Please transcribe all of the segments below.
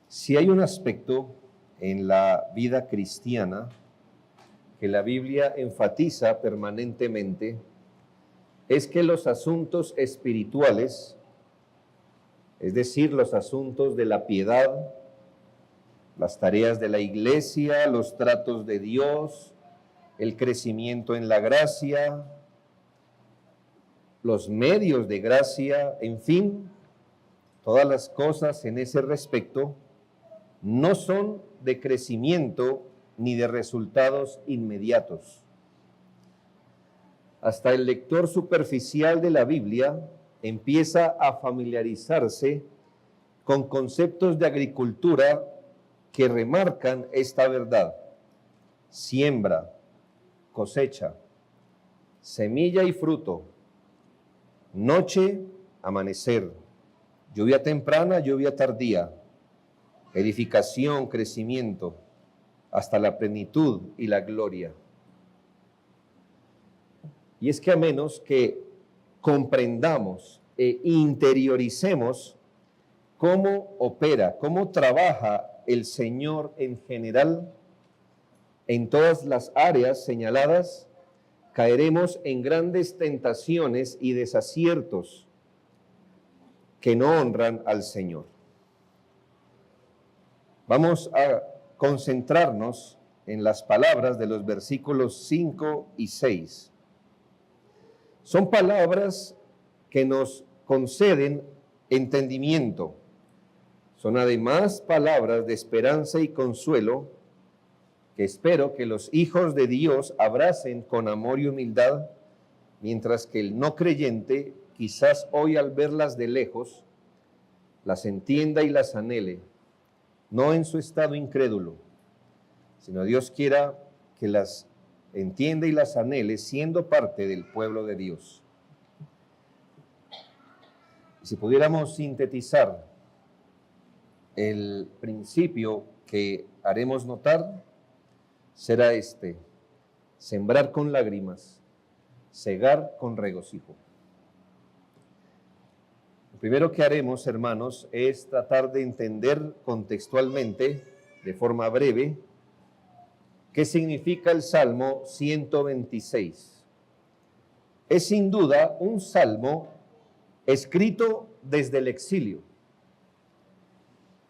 Si hay un aspecto en la vida cristiana que la Biblia enfatiza permanentemente, es que los asuntos espirituales, es decir, los asuntos de la piedad, las tareas de la iglesia, los tratos de Dios, el crecimiento en la gracia, los medios de gracia, en fin, todas las cosas en ese respecto, no son de crecimiento ni de resultados inmediatos. Hasta el lector superficial de la Biblia empieza a familiarizarse con conceptos de agricultura que remarcan esta verdad: siembra, cosecha, semilla y fruto, noche, amanecer, lluvia temprana, lluvia tardía, edificación, crecimiento, hasta la plenitud y la gloria. Y es que a menos que comprendamos e interioricemos cómo opera, cómo trabaja el Señor en general en todas las áreas señaladas, caeremos en grandes tentaciones y desaciertos que no honran al Señor. Vamos a concentrarnos en las palabras de los versículos 5 y 6. Son palabras que nos conceden entendimiento. Son además palabras de esperanza y consuelo que espero que los hijos de Dios abracen con amor y humildad, mientras que el no creyente, quizás hoy al verlas de lejos, las entienda y las anhele, no en su estado incrédulo, sino Dios quiera que las entienda y las anhele siendo parte del pueblo de Dios. Y si pudiéramos sintetizar el principio que haremos notar, será este: sembrar con lágrimas, segar con regocijo. Lo primero que haremos, hermanos, es tratar de entender contextualmente, de forma breve, qué significa el Salmo 126. Es sin duda un salmo escrito desde el exilio.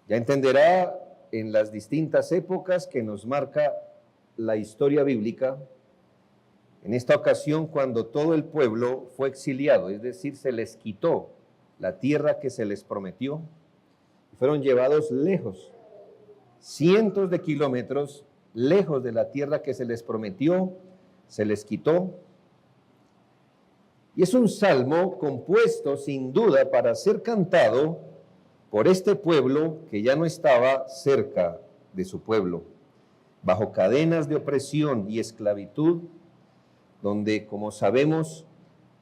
Ya entenderá en las distintas épocas que nos marca la historia bíblica, en esta ocasión cuando todo el pueblo fue exiliado, es decir, se les quitó la tierra que se les prometió y fueron llevados lejos, cientos de kilómetros lejos de la tierra que se les prometió, se les quitó. Y es un salmo compuesto sin duda para ser cantado por este pueblo que ya no estaba cerca de su pueblo, bajo cadenas de opresión y esclavitud, donde, como sabemos,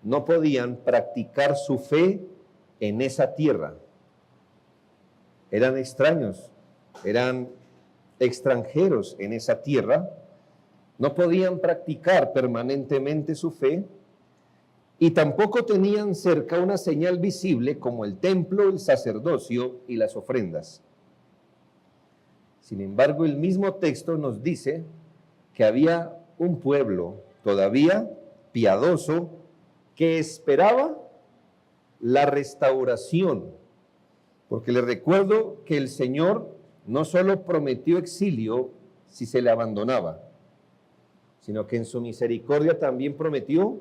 no podían practicar su fe en esa tierra. Eran extraños, eran extranjeros en esa tierra, no podían practicar permanentemente su fe y tampoco tenían cerca una señal visible como el templo, el sacerdocio y las ofrendas. Sin embargo, el mismo texto nos dice que había un pueblo todavía piadoso que esperaba la restauración, porque les recuerdo que el Señor no solo prometió exilio si se le abandonaba, sino que en su misericordia también prometió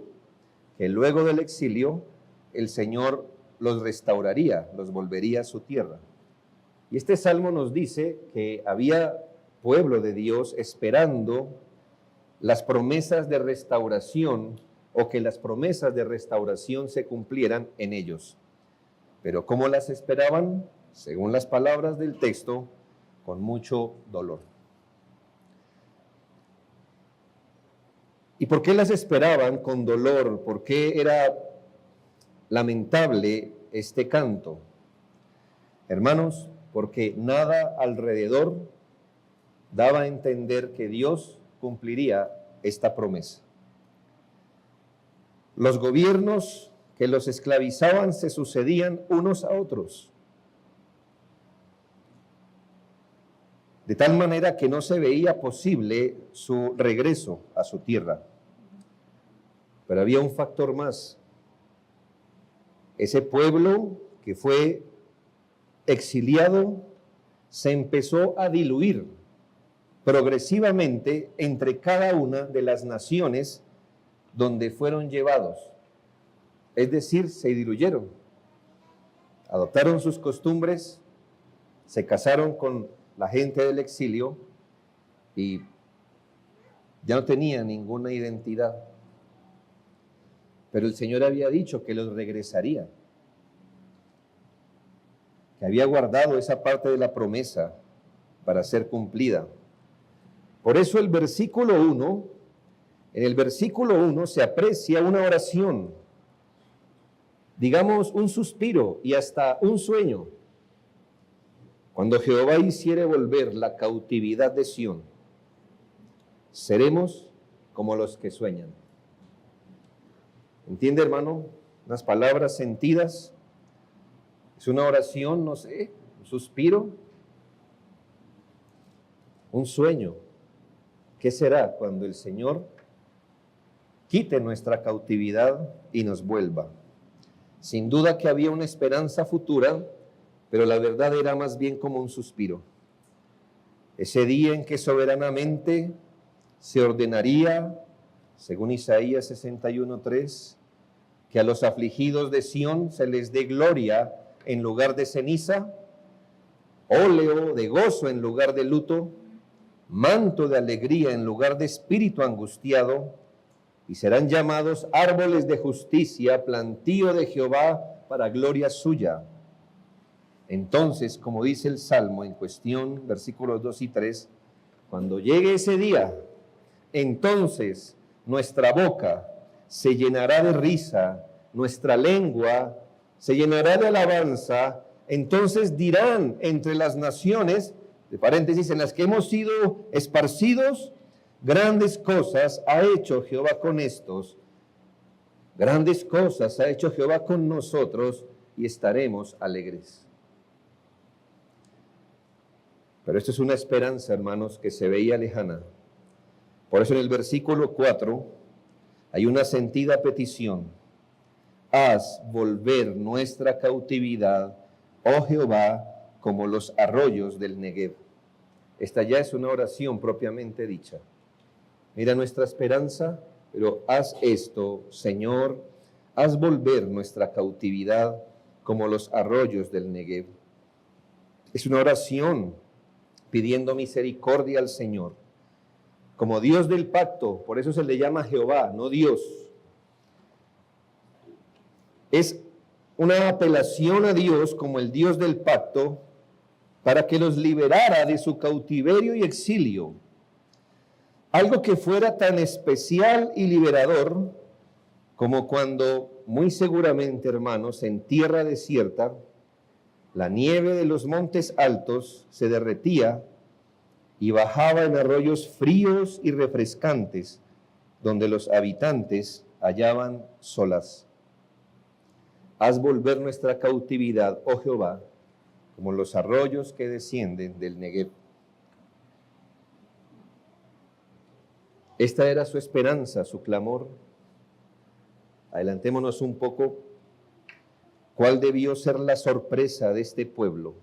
que luego del exilio el Señor los restauraría, los volvería a su tierra. Y este salmo nos dice que había pueblo de Dios esperando las promesas de restauración, o que las promesas de restauración se cumplieran en ellos. Pero ¿cómo las esperaban? Según las palabras del texto, con mucho dolor. ¿Y por qué las esperaban con dolor? ¿Por qué era lamentable este canto? Hermanos, porque nada alrededor daba a entender que Dios cumpliría esta promesa. Los gobiernos que los esclavizaban se sucedían unos a otros. de tal manera que no se veía posible su regreso a su tierra. Pero había un factor más. Ese pueblo que fue exiliado se empezó a diluir progresivamente entre cada una de las naciones donde fueron llevados. Es decir, se diluyeron, adoptaron sus costumbres, se casaron con la gente del exilio y ya no tenían ninguna identidad. Pero el Señor había dicho que los regresaría, que había guardado esa parte de la promesa para ser cumplida. Por eso en el versículo 1 se aprecia una oración, digamos un suspiro y hasta un sueño. Cuando Jehová hiciere volver la cautividad de Sión, seremos como los que sueñan. ¿Entiende, hermano? Unas palabras sentidas. Es una oración, no sé, un suspiro, un sueño. ¿Qué será cuando el Señor quite nuestra cautividad y nos vuelva? Sin duda que había una esperanza futura, pero la verdad era más bien como un suspiro. Ese día en que soberanamente se ordenaría, según Isaías 61:3, que a los afligidos de Sión se les dé gloria en lugar de ceniza, óleo de gozo en lugar de luto, manto de alegría en lugar de espíritu angustiado, y serán llamados árboles de justicia, plantío de Jehová para gloria suya. Entonces, como dice el Salmo en cuestión, versículos 2 y 3, cuando llegue ese día, entonces nuestra boca se llenará de risa, nuestra lengua se llenará de alabanza. Entonces dirán entre las naciones, de paréntesis, en las que hemos sido esparcidos, grandes cosas ha hecho Jehová con estos, grandes cosas ha hecho Jehová con nosotros, y estaremos alegres. Pero esto es una esperanza, hermanos, que se veía lejana. Por eso en el versículo 4 hay una sentida petición. Haz volver nuestra cautividad, oh Jehová, como los arroyos del Negev. Esta ya es una oración propiamente dicha. Mira nuestra esperanza, pero haz esto, Señor, haz volver nuestra cautividad como los arroyos del Negev. Es una oración pidiendo misericordia al Señor. Como Dios del pacto, por eso se le llama Jehová, no Dios. Es una apelación a Dios como el Dios del pacto para que los liberara de su cautiverio y exilio. Algo que fuera tan especial y liberador como cuando, muy seguramente, hermanos, en tierra desierta, la nieve de los montes altos se derretía y bajaba en arroyos fríos y refrescantes, donde los habitantes hallaban solas. Haz volver nuestra cautividad, oh Jehová, como los arroyos que descienden del Negev. Esta era su esperanza, su clamor. Adelantémonos un poco. ¿Cuál debió ser la sorpresa de este pueblo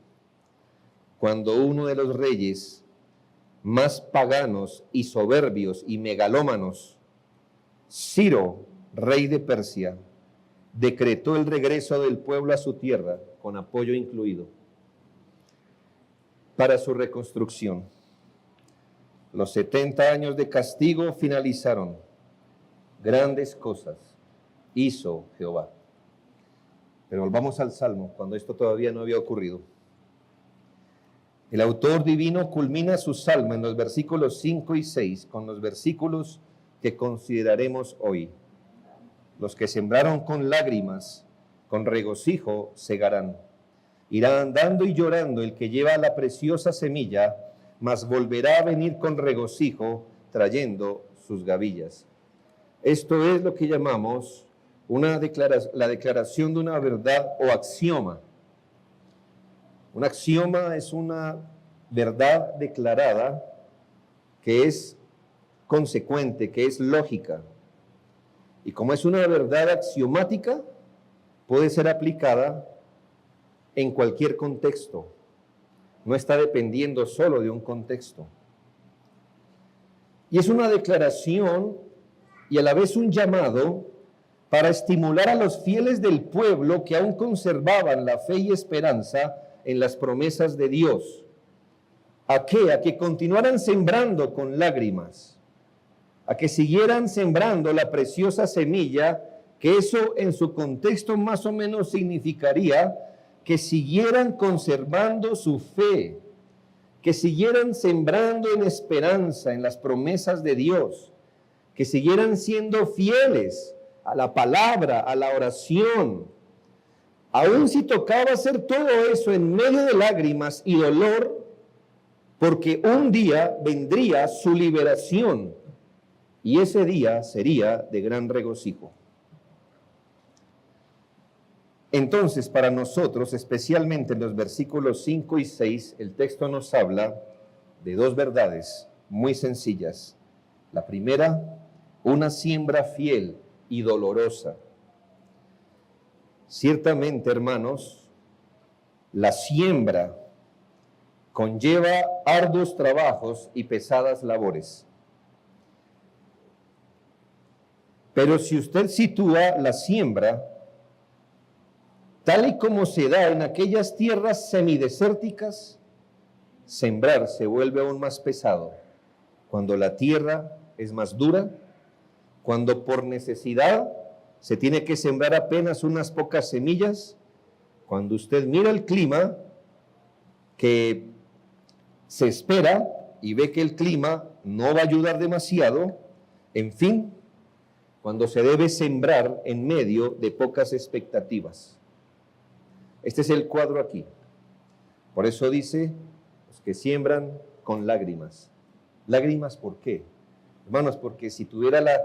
cuando uno de los reyes más paganos y soberbios y megalómanos, Ciro, rey de Persia, decretó el regreso del pueblo a su tierra, con apoyo incluido, para su reconstrucción? Los 70 años de castigo finalizaron. Grandes cosas hizo Jehová. Pero volvamos al Salmo, cuando esto todavía no había ocurrido. El autor divino culmina su Salmo en los versículos 5 y 6 con los versículos que consideraremos hoy. Los que sembraron con lágrimas, con regocijo segarán. Irá andando y llorando el que lleva la preciosa semilla, mas volverá a venir con regocijo trayendo sus gavillas. Esto es lo que llamamos la declaración de una verdad o axioma. Un axioma es una verdad declarada que es consecuente, que es lógica. Y como es una verdad axiomática, puede ser aplicada en cualquier contexto. No está dependiendo solo de un contexto. Y es una declaración y a la vez un llamado para estimular a los fieles del pueblo que aún conservaban la fe y esperanza en las promesas de Dios. ¿A qué? A que continuaran sembrando con lágrimas, a que siguieran sembrando la preciosa semilla, que eso en su contexto más o menos significaría que siguieran conservando su fe, que siguieran sembrando en esperanza en las promesas de Dios, que siguieran siendo fieles a la palabra, a la oración. Aun si tocaba hacer todo eso en medio de lágrimas y dolor, porque un día vendría su liberación y ese día sería de gran regocijo. Entonces, para nosotros, especialmente en los versículos 5 y 6, el texto nos habla de dos verdades muy sencillas. La primera, una siembra fiel y dolorosa. Ciertamente, hermanos, la siembra conlleva arduos trabajos y pesadas labores. Pero si usted sitúa la siembra tal y como se da en aquellas tierras semidesérticas, sembrar se vuelve aún más pesado cuando la tierra es más dura, cuando por necesidad se tiene que sembrar apenas unas pocas semillas, cuando usted mira el clima que se espera y ve que el clima no va a ayudar demasiado, en fin, cuando se debe sembrar en medio de pocas expectativas. Este es el cuadro aquí. Por eso dice, los que siembran con lágrimas. ¿Lágrimas por qué? Hermanos, porque si tuviera la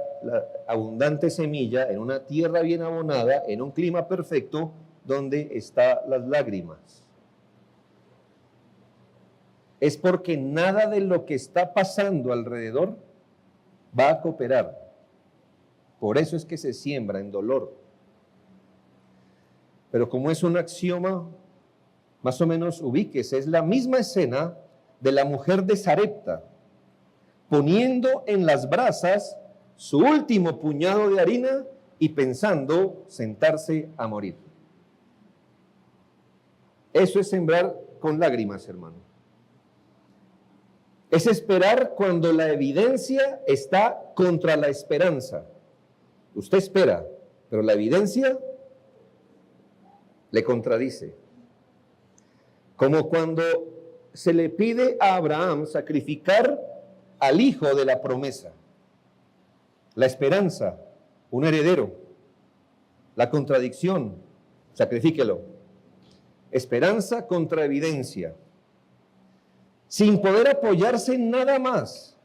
abundante semilla en una tierra bien abonada, en un clima perfecto, ¿dónde están las lágrimas? Es porque nada de lo que está pasando alrededor va a cooperar. Por eso es que se siembra en dolor. Pero como es un axioma, más o menos ubíquese, es la misma escena de la mujer de Sarepta, poniendo en las brasas su último puñado de harina y pensando sentarse a morir. Eso es sembrar con lágrimas, hermano. Es esperar cuando la evidencia está contra la esperanza. Usted espera, pero la evidencia le contradice. Como cuando se le pide a Abraham sacrificar al hijo de la promesa. La esperanza, un heredero. La contradicción, sacrifíquelo. Esperanza contra evidencia. Sin poder apoyarse en nada más,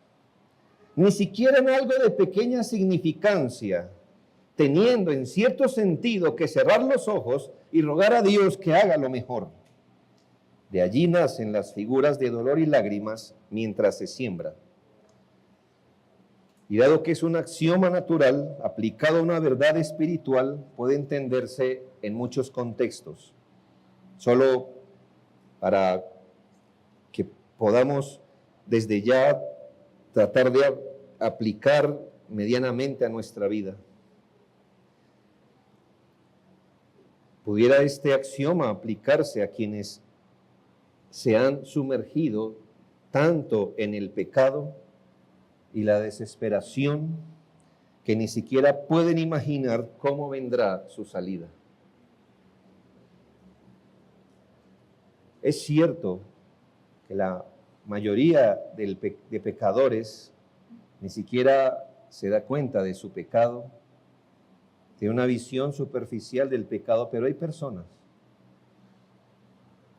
ni siquiera en algo de pequeña significancia, teniendo en cierto sentido que cerrar los ojos y rogar a Dios que haga lo mejor. De allí nacen las figuras de dolor y lágrimas mientras se siembra. Y dado que es un axioma natural, aplicado a una verdad espiritual, puede entenderse en muchos contextos. Solo para que podamos desde ya tratar de aplicar medianamente a nuestra vida. ¿Pudiera este axioma aplicarse a quienes se han sumergido tanto en el pecado y la desesperación que ni siquiera pueden imaginar cómo vendrá su salida? Es cierto que la mayoría de pecadores ni siquiera se da cuenta de su pecado, tiene una visión superficial del pecado, pero hay personas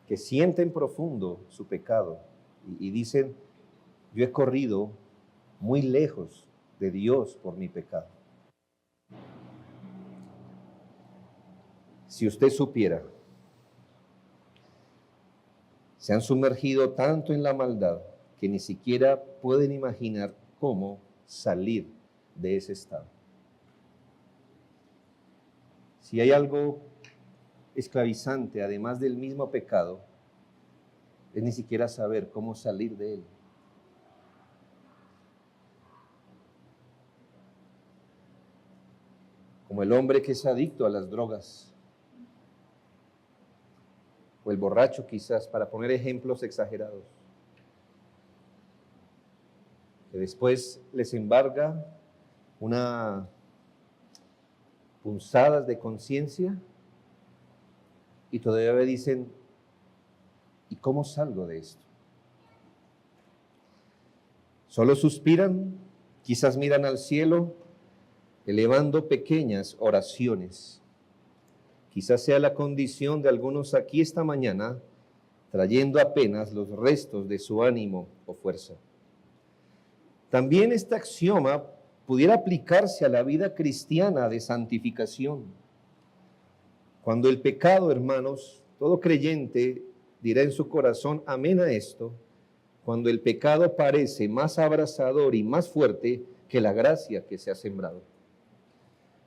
que sienten profundo su pecado y dicen, yo he corrido muy lejos de Dios por mi pecado. Si usted supiera, Se han sumergido tanto en la maldad que ni siquiera pueden imaginar cómo salir de ese estado. Si hay algo esclavizante, además del mismo pecado, es ni siquiera saber cómo salir de él. Como el hombre que es adicto a las drogas, o el borracho quizás, para poner ejemplos exagerados, que después les embarga una punzadas de conciencia y todavía dicen, ¿y cómo salgo de esto? Solo suspiran, quizás miran al cielo, elevando pequeñas oraciones. Quizás sea la condición de algunos aquí esta mañana, trayendo apenas los restos de su ánimo o fuerza. También este axioma pudiera aplicarse a la vida cristiana de santificación. Cuando el pecado, hermanos, todo creyente dirá en su corazón, amén a esto, cuando el pecado parece más abrasador y más fuerte que la gracia que se ha sembrado.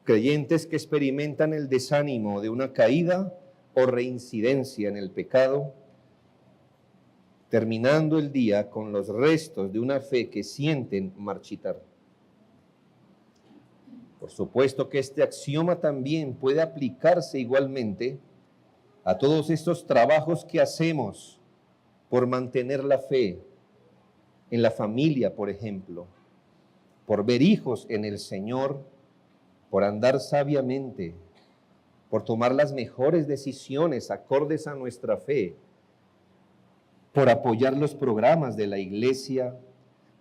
Creyentes que experimentan el desánimo de una caída o reincidencia en el pecado, terminando el día con los restos de una fe que sienten marchitar. Por supuesto que este axioma también puede aplicarse igualmente a todos estos trabajos que hacemos por mantener la fe en la familia, por ejemplo, por ver hijos en el Señor, por andar sabiamente, por tomar las mejores decisiones acordes a nuestra fe, por apoyar los programas de la iglesia,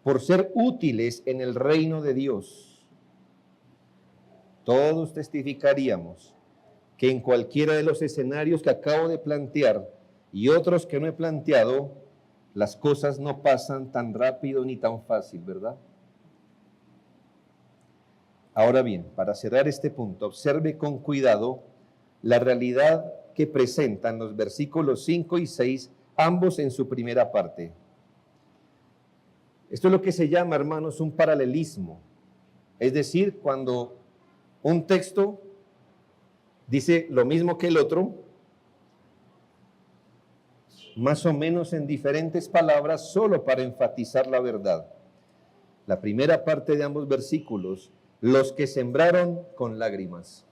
por ser útiles en el reino de Dios. Todos testificaríamos que en cualquiera de los escenarios que acabo de plantear y otros que no he planteado, las cosas no pasan tan rápido ni tan fácil, ¿verdad? Ahora bien, para cerrar este punto, observe con cuidado la realidad que presentan los versículos 5 y 6, ambos en su primera parte. Esto es lo que se llama, hermanos, un paralelismo. Es decir, cuando un texto dice lo mismo que el otro, más o menos en diferentes palabras, solo para enfatizar la verdad. La primera parte de ambos versículos, los que sembraron con lágrimas.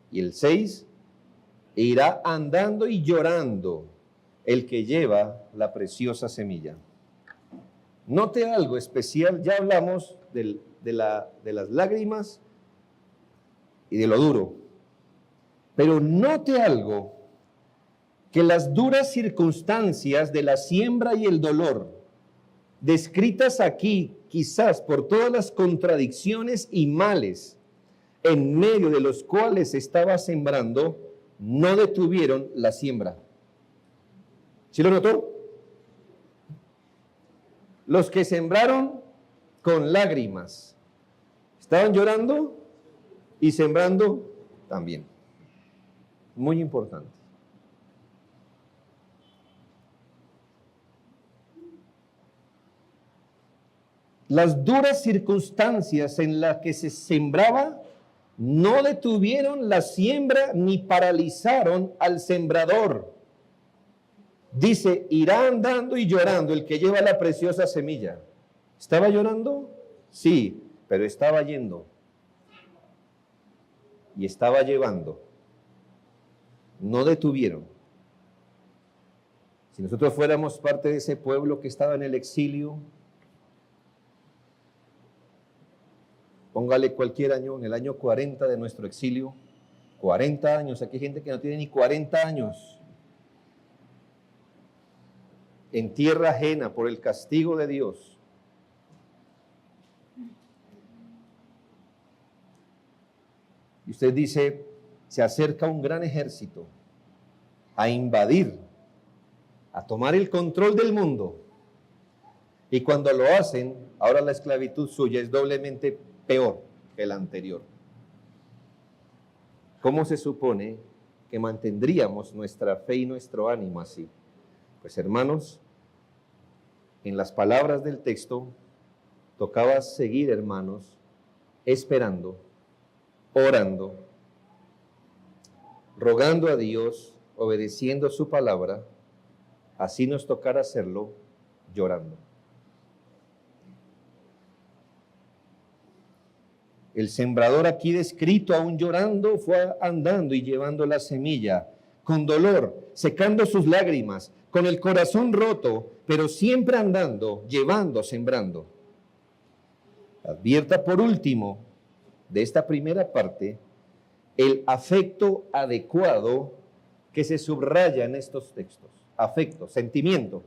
Y el 6, irá andando y llorando el que lleva la preciosa semilla. Note algo especial, ya hablamos de las lágrimas y de lo duro, pero note algo, que las duras circunstancias de la siembra y el dolor, descritas aquí quizás por todas las contradicciones y males en medio de los cuales estaba sembrando, no detuvieron la siembra. ¿Sí lo notó? Los que sembraron con lágrimas, estaban llorando y sembrando también. Muy importante. Las duras circunstancias en las que se sembraba no detuvieron la siembra ni paralizaron al sembrador. Dice, irá andando y llorando el que lleva la preciosa semilla. ¿Estaba llorando? Sí, pero estaba yendo. Y estaba llevando. No detuvieron. Si nosotros fuéramos parte de ese pueblo que estaba en el exilio, póngale cualquier año, en el año 40 de nuestro exilio, 40 años, aquí hay gente que no tiene ni 40 años, en tierra ajena por el castigo de Dios. Y usted dice, se acerca un gran ejército a invadir, a tomar el control del mundo. Y cuando lo hacen, ahora la esclavitud suya es doblemente peor que la anterior. ¿Cómo se supone que mantendríamos nuestra fe y nuestro ánimo así? Pues hermanos, en las palabras del texto, tocaba seguir, hermanos, esperando, orando, rogando a Dios, obedeciendo su palabra, así nos tocará hacerlo llorando. El sembrador aquí descrito, aún llorando, fue andando y llevando la semilla, con dolor, secando sus lágrimas, con el corazón roto, pero siempre andando, llevando, sembrando. Advierta por último de esta primera parte el afecto adecuado que se subraya en estos textos. Afecto, sentimiento.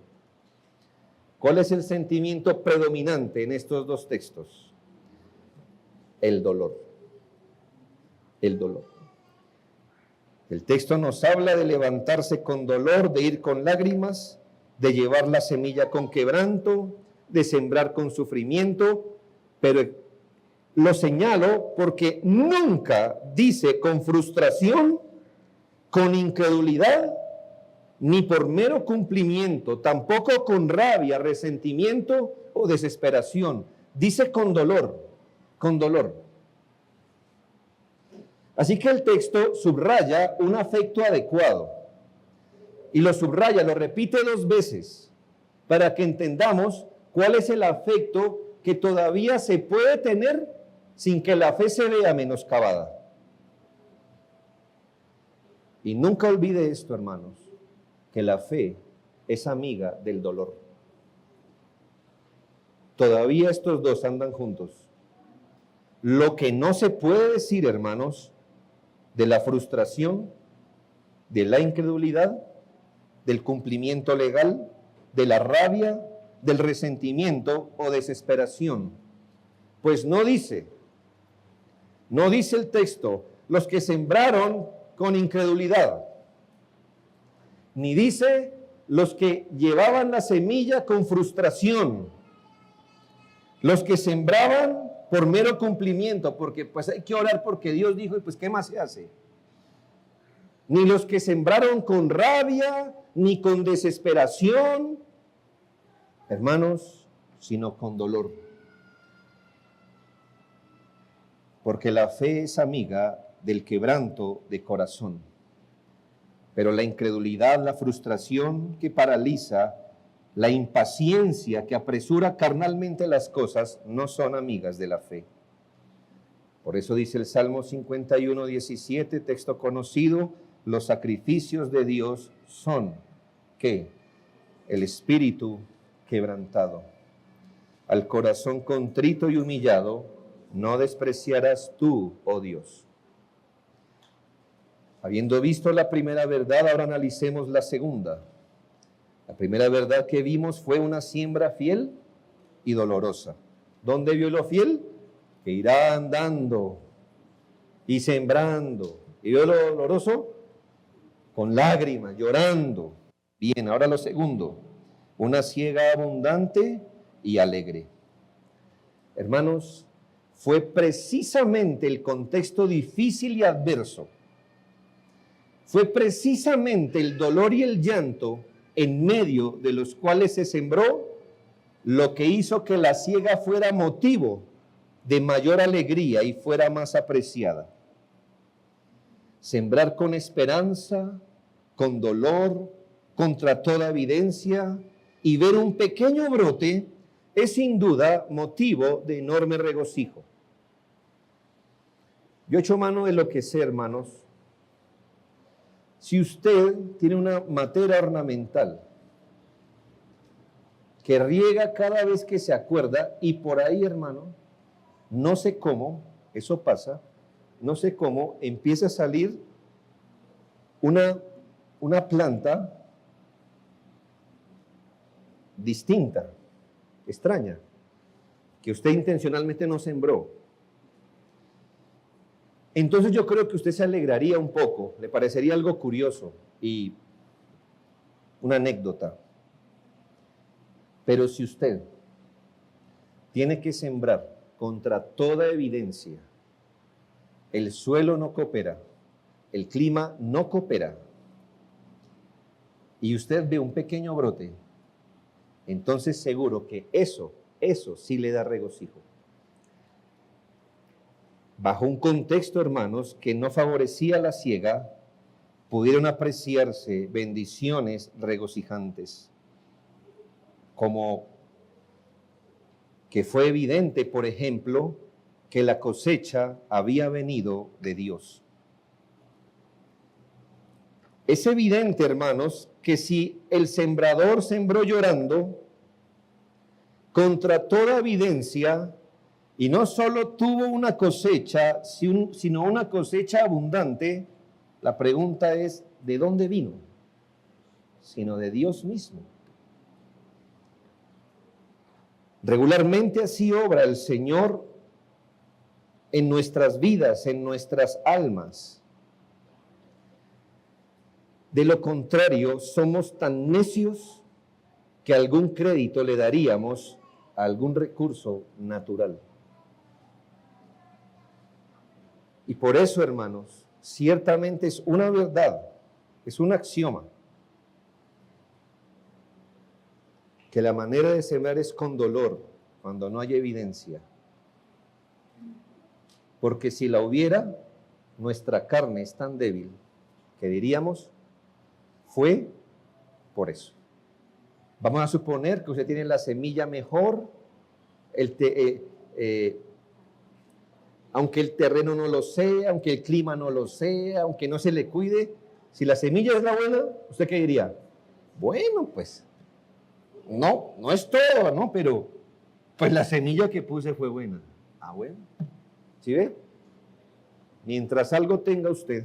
¿Cuál es el sentimiento predominante en estos dos textos? El dolor. El dolor. El texto nos habla de levantarse con dolor, de ir con lágrimas, de llevar la semilla con quebranto, de sembrar con sufrimiento, pero lo señalo porque nunca dice con frustración, con incredulidad, ni por mero cumplimiento, tampoco con rabia, resentimiento o desesperación. Dice con dolor, con dolor. Así que el texto subraya un afecto adecuado. Y lo subraya, lo repite 2 veces, para que entendamos cuál es el afecto que todavía se puede tener sin que la fe se vea menoscabada. Y nunca olvide esto, hermanos, que la fe es amiga del dolor. Todavía estos dos andan juntos. Lo que no se puede decir, hermanos, de la frustración, de la incredulidad, del cumplimiento legal, de la rabia, del resentimiento o desesperación. Pues no dice el texto, los que sembraron con incredulidad, ni dice los que llevaban la semilla con frustración, los que sembraban por mero cumplimiento, porque pues hay que orar porque Dios dijo y pues ¿qué más se hace? Ni los que sembraron con rabia, ni con desesperación, hermanos, sino con dolor. Porque la fe es amiga del quebranto de corazón. Pero la incredulidad, la frustración que paraliza, la impaciencia que apresura carnalmente las cosas, no son amigas de la fe. Por eso dice el Salmo 51, 17, texto conocido, los sacrificios de Dios son, ¿qué? El espíritu quebrantado. Al corazón contrito y humillado, no despreciarás tú, oh Dios. Habiendo visto la primera verdad, ahora analicemos la segunda. La primera verdad que vimos fue una siembra fiel y dolorosa. ¿Dónde vio lo fiel? Que irá andando y sembrando. ¿Y vio lo doloroso? Con lágrimas, llorando. Bien, ahora lo segundo. Una siega abundante y alegre. Hermanos, fue precisamente el contexto difícil y adverso. Fue precisamente el dolor y el llanto en medio de los cuales se sembró lo que hizo que la siega fuera motivo de mayor alegría y fuera más apreciada. Sembrar con esperanza, con dolor, contra toda evidencia y ver un pequeño brote es sin duda motivo de enorme regocijo. Yo echo mano de lo que sé, hermanos. Si usted tiene una matera ornamental que riega cada vez que se acuerda, y por ahí, hermano, no sé cómo, eso pasa, no sé cómo, empieza a salir una planta distinta, extraña, que usted intencionalmente no sembró. Entonces yo creo que usted se alegraría un poco, le parecería algo curioso y una anécdota. Pero si usted tiene que sembrar contra toda evidencia, el suelo no coopera, el clima no coopera, y usted ve un pequeño brote, entonces seguro que eso sí le da regocijo. Bajo un contexto, hermanos, que no favorecía la siega, pudieron apreciarse bendiciones regocijantes, como que fue evidente, por ejemplo, que la cosecha había venido de Dios. Es evidente, hermanos, que si el sembrador sembró llorando, contra toda evidencia, y no solo tuvo una cosecha, sino una cosecha abundante, la pregunta es, ¿de dónde vino? Sino de Dios mismo. Regularmente así obra el Señor en nuestras vidas, en nuestras almas. De lo contrario, somos tan necios que algún crédito le daríamos a algún recurso natural. Y por eso, hermanos, ciertamente es una verdad, es un axioma, que la manera de sembrar es con dolor, cuando no hay evidencia. Porque si la hubiera, nuestra carne es tan débil que diríamos, fue por eso. Vamos a suponer que usted tiene la semilla mejor, aunque el terreno no lo sea, aunque el clima no lo sea, aunque no se le cuide, si la semilla es la buena, ¿usted qué diría? Bueno, pues, no es todo, ¿no? Pero, pues la semilla que puse fue buena. Ah, bueno. ¿Sí ve? Mientras algo tenga usted,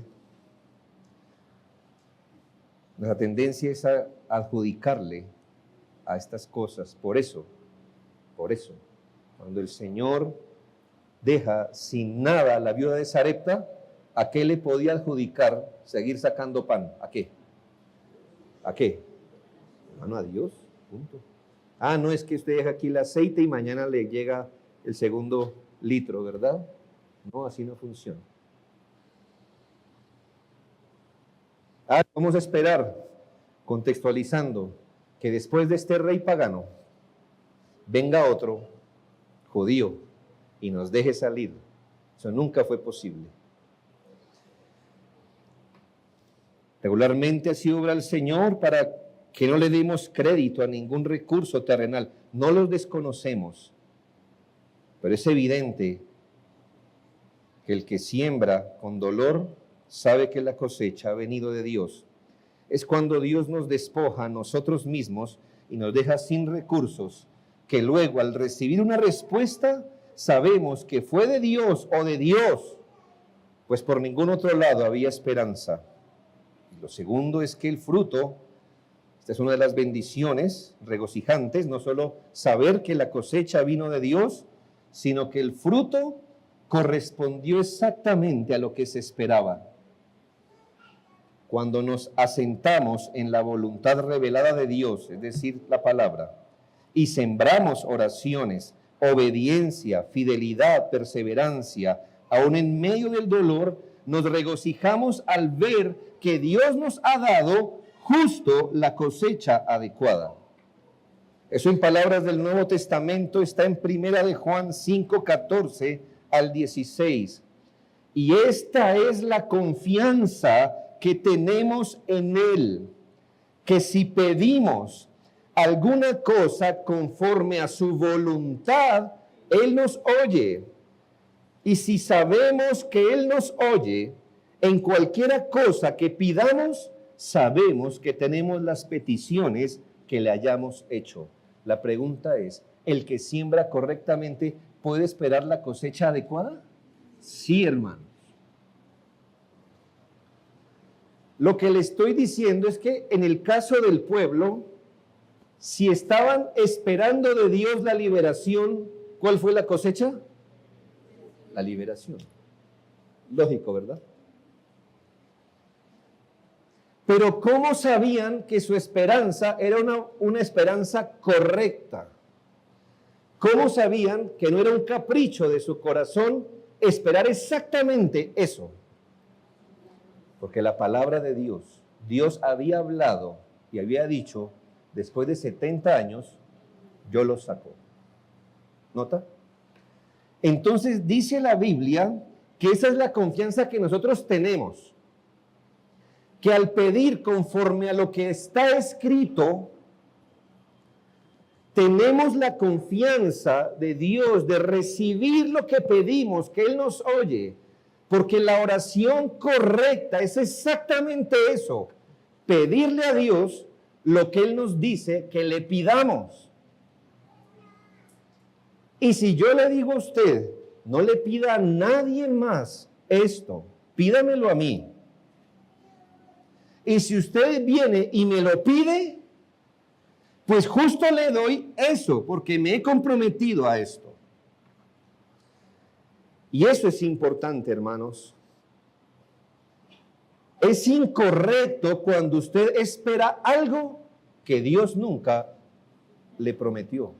la tendencia es a adjudicarle a estas cosas. Por eso, cuando el Señor deja sin nada a la viuda de Sarepta, ¿a qué le podía adjudicar seguir sacando pan? ¿A qué? ¿A qué? Hermano, a Dios, punto. Ah, no es que usted deja aquí el aceite y mañana le llega el segundo litro, ¿verdad? No, así no funciona. Vamos a esperar, contextualizando, que después de este rey pagano venga otro judío y nos deje salir. Eso nunca fue posible. Regularmente así obra el Señor para que no le demos crédito a ningún recurso terrenal. No los desconocemos, pero es evidente que el que siembra con dolor sabe que la cosecha ha venido de Dios. Es cuando Dios nos despoja a nosotros mismos y nos deja sin recursos, que luego al recibir una respuesta sabemos que fue de Dios o de Dios, pues por ningún otro lado había esperanza. Y lo segundo es que el fruto, esta es una de las bendiciones regocijantes, no solo saber que la cosecha vino de Dios, sino que el fruto correspondió exactamente a lo que se esperaba. Cuando nos asentamos en la voluntad revelada de Dios, es decir, la palabra, y sembramos oraciones, obediencia, fidelidad, perseverancia, aún en medio del dolor, nos regocijamos al ver que Dios nos ha dado justo la cosecha adecuada. Eso en palabras del Nuevo Testamento está en 1 de Juan 5, 14 al 16. Y esta es la confianza que tenemos en Él, que si pedimos alguna cosa conforme a su voluntad, Él nos oye. Y si sabemos que Él nos oye, en cualquiera cosa que pidamos, sabemos que tenemos las peticiones que le hayamos hecho. La pregunta es, ¿el que siembra correctamente puede esperar la cosecha adecuada? Sí, hermanos. Lo que le estoy diciendo es que en el caso del pueblo, si estaban esperando de Dios la liberación, ¿cuál fue la cosecha? La liberación. Lógico, ¿verdad? Pero ¿cómo sabían que su esperanza era una esperanza correcta? ¿Cómo sabían que no era un capricho de su corazón esperar exactamente eso? Porque la palabra de Dios había hablado y había dicho, después de 70 años, yo los saco. ¿Nota? Entonces dice la Biblia que esa es la confianza que nosotros tenemos, que al pedir conforme a lo que está escrito, tenemos la confianza de Dios de recibir lo que pedimos, que Él nos oye, porque la oración correcta es exactamente eso, pedirle a Dios lo que Él nos dice que le pidamos. Y si yo le digo a usted, no le pida a nadie más esto, pídamelo a mí. Y si usted viene y me lo pide, pues justo le doy eso, porque me he comprometido a esto. Y eso es importante, hermanos. Es incorrecto cuando usted espera algo que Dios nunca le prometió.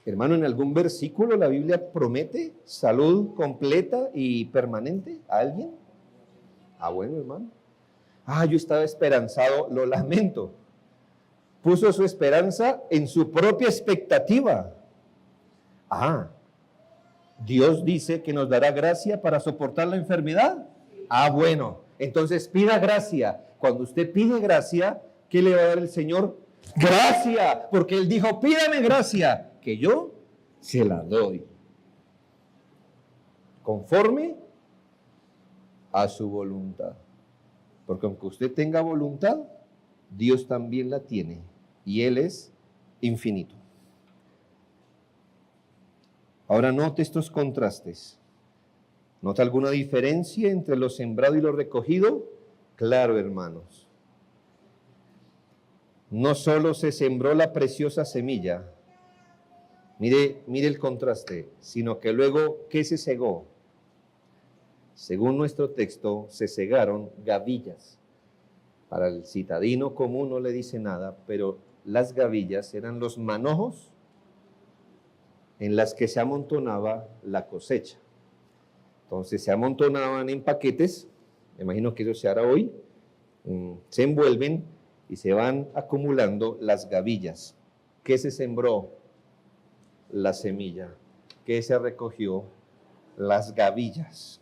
Hermano, ¿en algún versículo la Biblia promete salud completa y permanente a alguien? Bueno, hermano. Yo estaba esperanzado, lo lamento. Puso su esperanza en su propia expectativa. Dios dice que nos dará gracia para soportar la enfermedad. Bueno, entonces pida gracia. Cuando usted pide gracia, ¿qué le va a dar el Señor? Gracia, porque Él dijo, pídame gracia, que yo se la doy. Conforme a su voluntad. Porque aunque usted tenga voluntad, Dios también la tiene. Y Él es infinito. Ahora note estos contrastes. ¿Nota alguna diferencia entre lo sembrado y lo recogido? Claro, hermanos. No solo se sembró la preciosa semilla, mire el contraste, sino que luego, ¿qué se segó? Según nuestro texto, se segaron gavillas. Para el citadino común no le dice nada, pero las gavillas eran los manojos en las que se amontonaba la cosecha. Entonces se amontonaban en paquetes, me imagino que eso se hará hoy, se envuelven y se van acumulando las gavillas. ¿Qué se sembró? La semilla. ¿Qué se recogió? Las gavillas.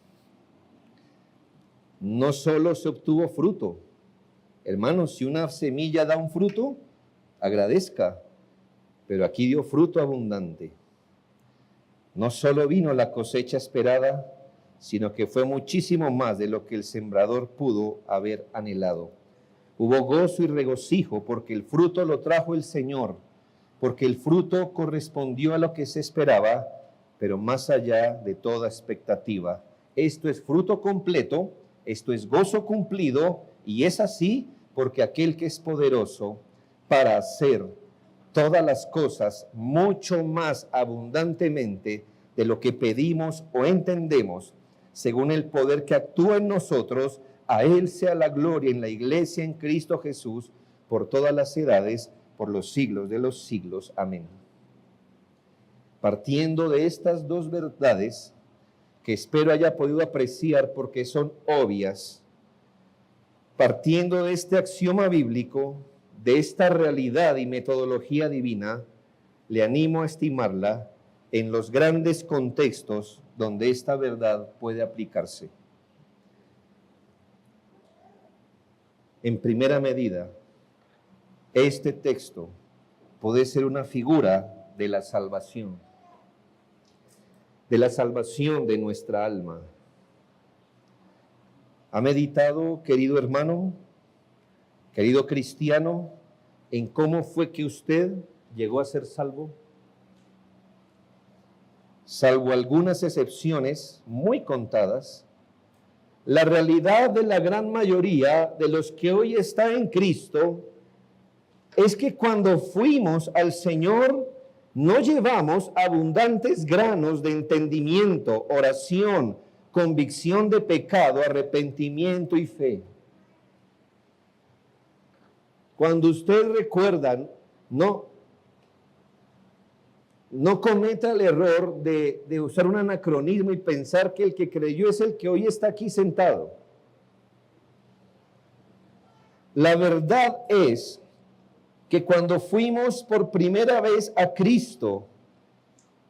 No solo se obtuvo fruto. Hermanos, si una semilla da un fruto, agradezca, pero aquí dio fruto abundante. No solo vino la cosecha esperada, sino que fue muchísimo más de lo que el sembrador pudo haber anhelado. Hubo gozo y regocijo porque el fruto lo trajo el Señor, porque el fruto correspondió a lo que se esperaba, pero más allá de toda expectativa. Esto es fruto completo, esto es gozo cumplido, y es así porque aquel que es poderoso para hacer todas las cosas mucho más abundantemente de lo que pedimos o entendemos, según el poder que actúa en nosotros, a Él sea la gloria en la iglesia en Cristo Jesús, por todas las edades, por los siglos de los siglos. Amén. Partiendo de estas dos verdades, que espero haya podido apreciar porque son obvias, partiendo de este axioma bíblico, de esta realidad y metodología divina, le animo a estimarla en los grandes contextos donde esta verdad puede aplicarse. En primera medida, este texto puede ser una figura de la salvación de nuestra alma. ¿Ha meditado, querido hermano, querido cristiano, en cómo fue que usted llegó a ser salvo? Salvo algunas excepciones muy contadas, la realidad de la gran mayoría de los que hoy están en Cristo es que cuando fuimos al Señor no llevamos abundantes granos de entendimiento, oración, convicción de pecado, arrepentimiento y fe. Cuando usted recuerda, no cometa el error de usar un anacronismo y pensar que el que creyó es el que hoy está aquí sentado. La verdad es que cuando fuimos por primera vez a Cristo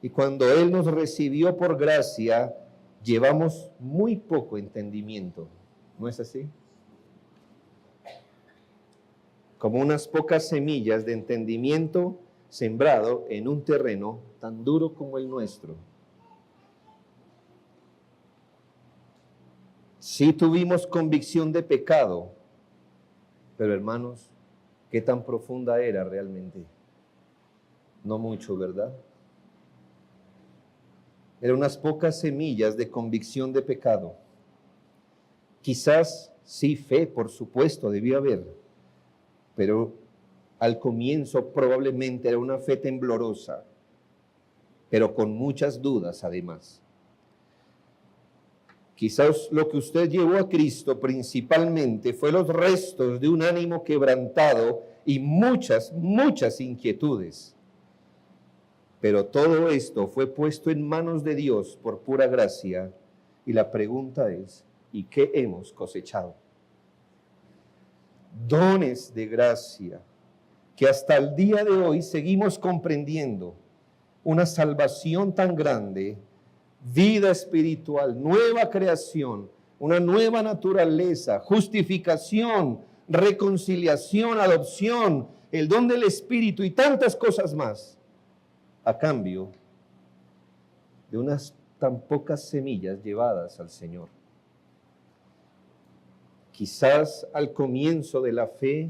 y cuando Él nos recibió por gracia, llevamos muy poco entendimiento. ¿No es así? Como unas pocas semillas de entendimiento sembrado en un terreno tan duro como el nuestro. Sí tuvimos convicción de pecado, pero hermanos, ¿qué tan profunda era realmente? No mucho, ¿verdad? Eran unas pocas semillas de convicción de pecado. Quizás sí fe, por supuesto, debía haber, pero al comienzo probablemente era una fe temblorosa, pero con muchas dudas además. Quizás lo que usted llevó a Cristo principalmente fue los restos de un ánimo quebrantado y muchas inquietudes. Pero todo esto fue puesto en manos de Dios por pura gracia. Y la pregunta es, ¿y qué hemos cosechado? Dones de gracia que hasta el día de hoy seguimos comprendiendo. Una salvación tan grande, vida espiritual, nueva creación, una nueva naturaleza, justificación, reconciliación, adopción, el don del Espíritu y tantas cosas más, a cambio de unas tan pocas semillas llevadas al Señor. Quizás al comienzo de la fe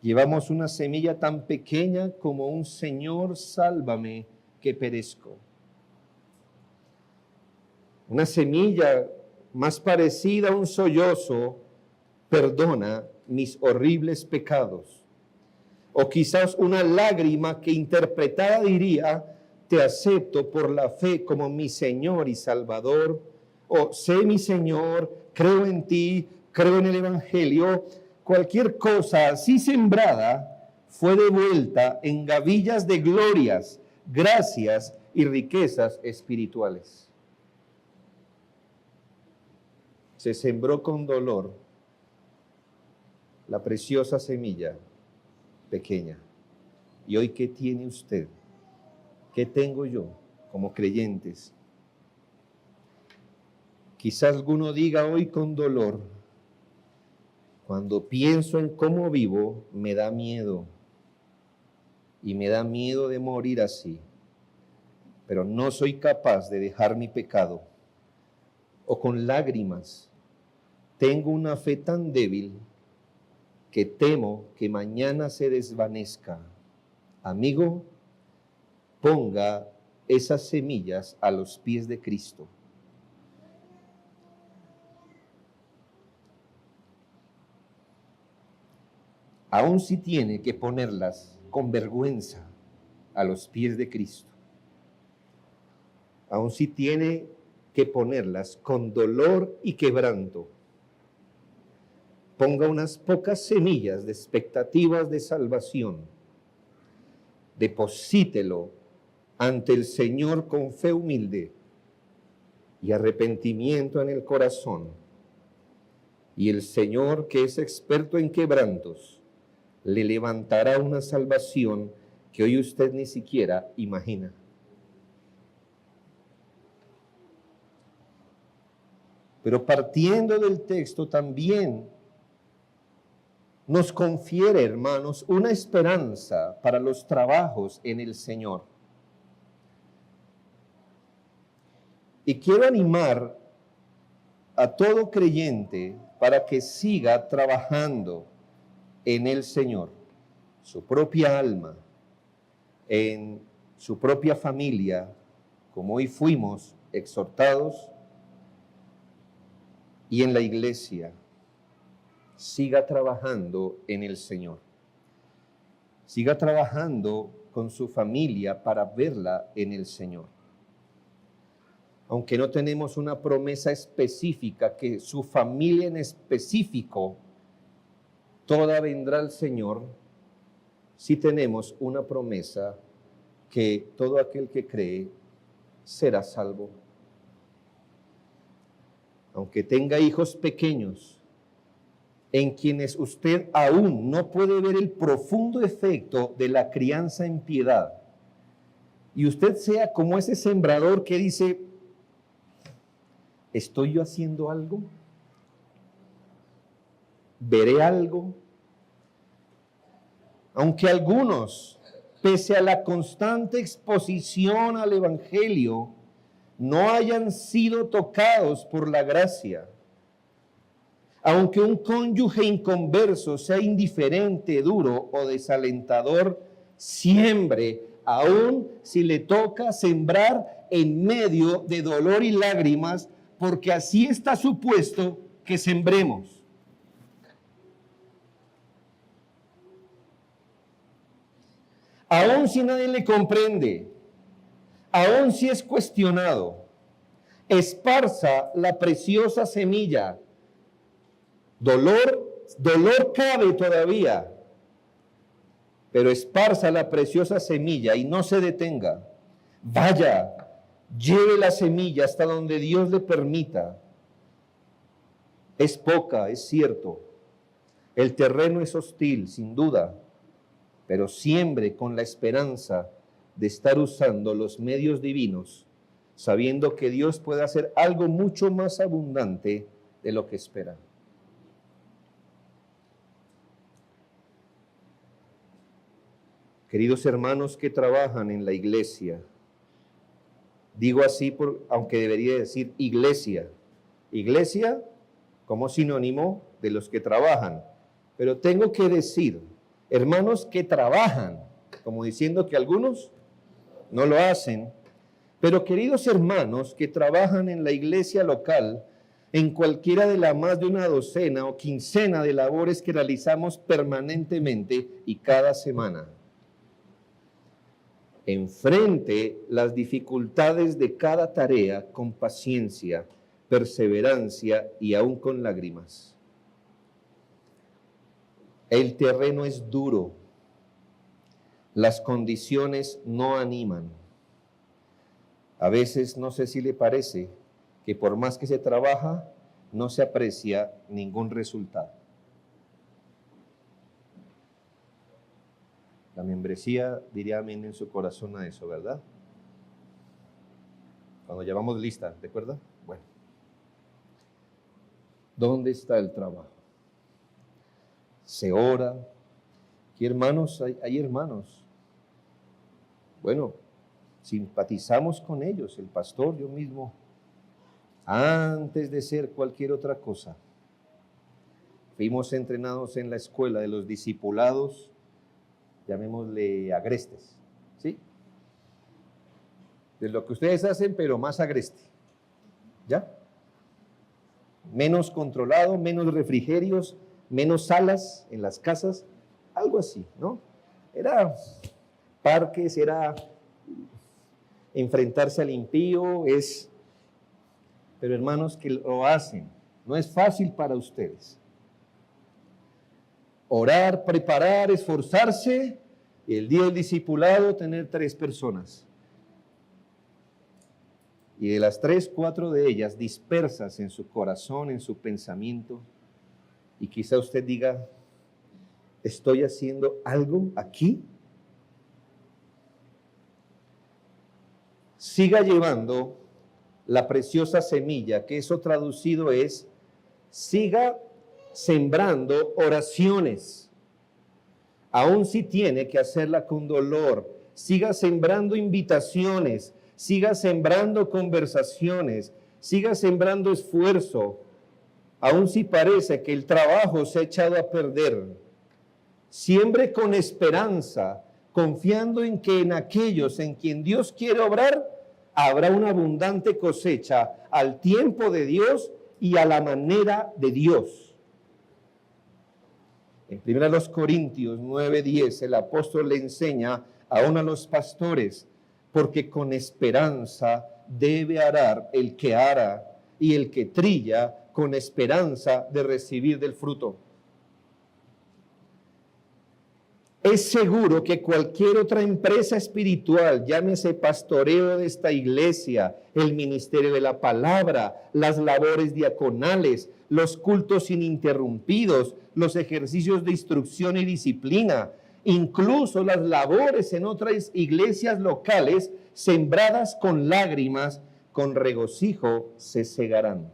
llevamos una semilla tan pequeña como un Señor, sálvame que perezco. Una semilla más parecida a un sollozo, perdona mis horribles pecados. O quizás una lágrima que interpretada diría, te acepto por la fe como mi Señor y Salvador. O sé mi Señor, creo en ti, creo en el Evangelio. Cualquier cosa así sembrada fue devuelta en gavillas de glorias, gracias y riquezas espirituales. Se sembró con dolor la preciosa semilla pequeña. ¿Y hoy qué tiene usted? ¿Qué tengo yo como creyentes? Quizás alguno diga hoy con dolor, cuando pienso en cómo vivo, me da miedo. Y me da miedo de morir así. Pero no soy capaz de dejar mi pecado. O con lágrimas, tengo una fe tan débil que temo que mañana se desvanezca. Amigo, ponga esas semillas a los pies de Cristo. Aún si tiene que ponerlas con vergüenza a los pies de Cristo. Aún si tiene que ponerlas con dolor y quebranto. Ponga unas pocas semillas de expectativas de salvación. Deposítelo ante el Señor con fe humilde y arrepentimiento en el corazón. Y el Señor, que es experto en quebrantos, le levantará una salvación que hoy usted ni siquiera imagina. Pero partiendo del texto también nos confiere, hermanos, una esperanza para los trabajos en el Señor. Y quiero animar a todo creyente para que siga trabajando en el Señor, su propia alma, en su propia familia, como hoy fuimos exhortados, y en la iglesia. Siga trabajando en el Señor. Siga trabajando con su familia para verla en el Señor. Aunque no tenemos una promesa específica, que su familia en específico toda vendrá al Señor, sí tenemos una promesa que todo aquel que cree será salvo. Aunque tenga hijos pequeños, en quienes usted aún no puede ver el profundo efecto de la crianza en piedad, y usted sea como ese sembrador que dice, ¿estoy yo haciendo algo? ¿Veré algo? Aunque algunos, pese a la constante exposición al Evangelio, no hayan sido tocados por la gracia, aunque un cónyuge inconverso sea indiferente, duro o desalentador, siembre, aun si le toca sembrar en medio de dolor y lágrimas, porque así está supuesto que sembremos. Aun si nadie le comprende, aun si es cuestionado, esparza la preciosa semilla. Dolor cabe todavía, pero esparza la preciosa semilla y no se detenga. Vaya, lleve la semilla hasta donde Dios le permita. Es poca, es cierto. El terreno es hostil, sin duda, pero siembre con la esperanza de estar usando los medios divinos, sabiendo que Dios puede hacer algo mucho más abundante de lo que espera. Queridos hermanos que trabajan en la iglesia, digo así aunque debería decir iglesia como sinónimo de los que trabajan, pero tengo que decir hermanos que trabajan, como diciendo que algunos no lo hacen, pero queridos hermanos que trabajan en la iglesia local, en cualquiera de las más de una docena o quincena de labores que realizamos permanentemente y cada semana. Enfrente las dificultades de cada tarea con paciencia, perseverancia y aún con lágrimas. El terreno es duro, las condiciones no animan. A veces, no sé si le parece, que por más que se trabaja, no se aprecia ningún resultado. La membresía diría amén en su corazón a eso, ¿verdad? Cuando llevamos lista, ¿de acuerdo? Bueno. ¿Dónde está el trabajo? Se ora. Aquí hermanos, hay hermanos. Bueno, simpatizamos con ellos, el pastor, yo mismo, antes de ser cualquier otra cosa. Fuimos entrenados en la escuela de los discipulados, llamémosle agrestes, ¿sí? De lo que ustedes hacen, pero más agreste, ¿ya? Menos controlado, menos refrigerios, menos salas en las casas, algo así, ¿no? Era parques, era enfrentarse al impío, pero hermanos que lo hacen, no es fácil para ustedes. Orar, preparar, esforzarse, y el día del discipulado tener 3 personas. Y de las 3, 4 de ellas dispersas en su corazón, en su pensamiento, y quizá usted diga, ¿estoy haciendo algo aquí? Siga llevando la preciosa semilla, que eso traducido es, siga sembrando oraciones, aun si tiene que hacerla con dolor, siga sembrando invitaciones, siga sembrando conversaciones, siga sembrando esfuerzo, aun si parece que el trabajo se ha echado a perder. Siembre con esperanza, confiando en que en aquellos en quien Dios quiere obrar, habrá una abundante cosecha al tiempo de Dios y a la manera de Dios. En 1 Corintios 9:10 el apóstol le enseña aún a los pastores, porque con esperanza debe arar el que ara, y el que trilla con esperanza de recibir del fruto. es seguro que cualquier otra empresa espiritual, llámese pastoreo de esta iglesia, el ministerio de la palabra, las labores diaconales, los cultos ininterrumpidos, los ejercicios de instrucción y disciplina, incluso las labores en otras iglesias locales, sembradas con lágrimas, con regocijo se segarán.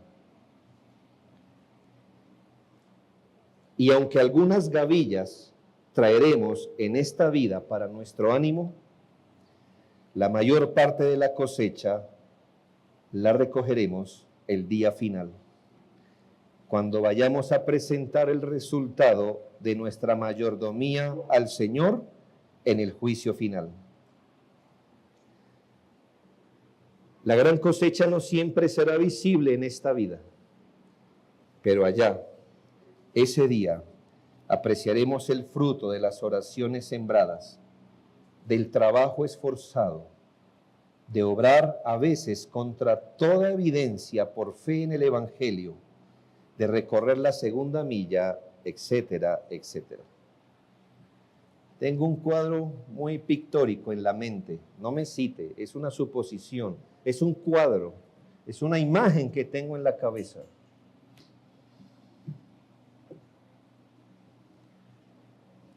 Y aunque algunas gavillas traeremos en esta vida para nuestro ánimo, la mayor parte de la cosecha la recogeremos el día final, cuando vayamos a presentar el resultado de nuestra mayordomía al Señor en el juicio final. La gran cosecha no siempre será visible en esta vida, pero allá, ese día, apreciaremos el fruto de las oraciones sembradas, del trabajo esforzado, de obrar a veces contra toda evidencia por fe en el Evangelio, de recorrer la segunda milla, etcétera, etcétera. Tengo un cuadro muy pictórico en la mente, no me cite, es una suposición, es un cuadro, es una imagen que tengo en la cabeza.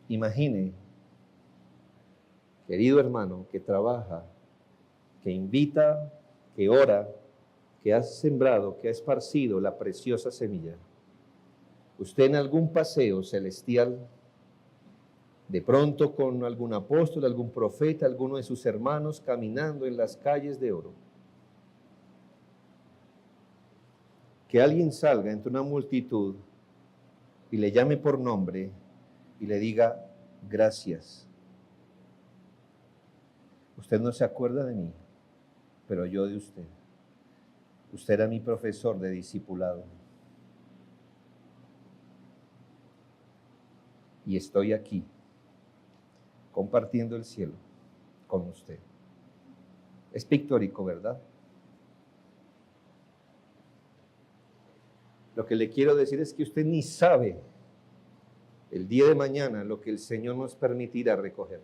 Imagine, querido hermano, que trabaja, que invita, que ora, que ha sembrado, que ha esparcido la preciosa semilla. Usted en algún paseo celestial, de pronto con algún apóstol, algún profeta, alguno de sus hermanos caminando en las calles de oro. Que alguien salga entre una multitud y le llame por nombre y le diga, gracias. Usted no se acuerda de mí, pero yo de usted. Usted era mi profesor de discipulado. Y estoy aquí, compartiendo el cielo con usted. Es pictórico, ¿verdad? Lo que le quiero decir es que usted ni sabe el día de mañana lo que el Señor nos permitirá recoger.